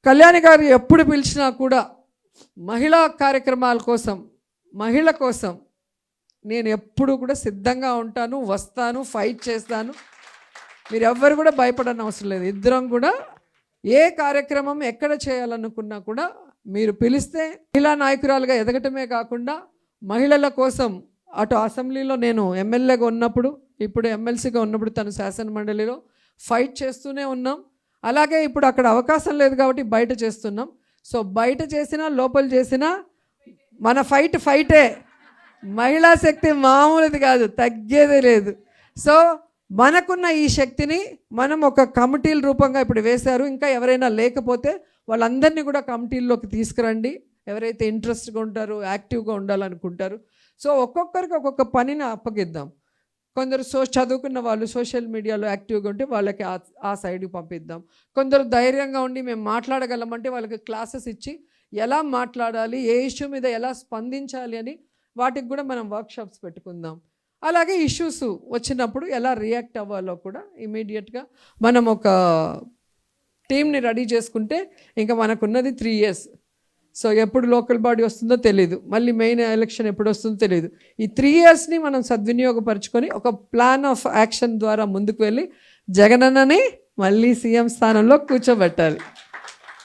కళ్యాణి గారు ఎప్పుడు పిలిచినా కూడా మహిళా కార్యక్రమాల కోసం, మహిళ కోసం నేను ఎప్పుడు కూడా సిద్ధంగా ఉంటాను, వస్తాను, ఫైట్ చేస్తాను. మీరు ఎవ్వరు కూడా భయపడని అవసరం లేదు. ఇద్దరం కూడా ఏ కార్యక్రమం ఎక్కడ చేయాలనుకున్నా కూడా మీరు పిలిస్తే మహిళా నాయకురాలుగా ఎదగటమే కాకుండా మహిళల కోసం అటు అసెంబ్లీలో నేను ఎమ్మెల్యేగా ఉన్నప్పుడు, ఇప్పుడు ఎమ్మెల్సీగా ఉన్నప్పుడు తను శాసన మండలిలో ఫైట్ చేస్తూనే ఉన్నాం. అలాగే ఇప్పుడు అక్కడ అవకాశం లేదు కాబట్టి బయట చేస్తున్నాం. సో బయట చేసినా లోపల చేసినా మన ఫైటే. మహిళా శక్తి మామూలుది కాదు, తగ్గేదే లేదు. సో మనకున్న ఈ శక్తిని మనం ఒక కమిటీల రూపంగా ఇప్పుడు వేశారు. ఇంకా ఎవరైనా లేకపోతే వాళ్ళందరినీ కూడా కమిటీల్లోకి తీసుకురండి, ఎవరైతే ఇంట్రెస్ట్గా ఉంటారో, యాక్టివ్గా ఉండాలనుకుంటారు. సో ఒక్కొక్కరికి ఒక్కొక్క పనిని అప్పగిద్దాం. కొందరు చదువుకున్న వాళ్ళు సోషల్ మీడియాలో యాక్టివ్గా ఉంటే వాళ్ళకి ఆ సైడ్కి పంపిద్దాం. కొందరు ధైర్యంగా ఉండి మేము మాట్లాడగలమంటే వాళ్ళకి క్లాసెస్ ఇచ్చి ఎలా మాట్లాడాలి, ఏ ఇష్యూ మీద ఎలా స్పందించాలి అని వాటికి కూడా మనం వర్క్షాప్స్ పెట్టుకుందాం. అలాగే ఇష్యూస్ వచ్చినప్పుడు ఎలా రియాక్ట్ అవ్వాలో కూడా ఇమీడియట్గా మనం ఒక టీమ్ని రెడీ చేసుకుంటే ఇంకా మనకున్నది 3 years. సో ఎప్పుడు లోకల్ బాడీ వస్తుందో తెలియదు, మళ్ళీ మెయిన్ ఎలక్షన్ ఎప్పుడు వస్తుందో తెలియదు. ఈ 3 yearsని మనం సద్వినియోగపరచుకొని ఒక ప్లాన్ ఆఫ్ యాక్షన్ ద్వారా ముందుకు వెళ్ళి జగనన్నని మళ్ళీ సీఎం స్థానంలో కూర్చోబెట్టాలి.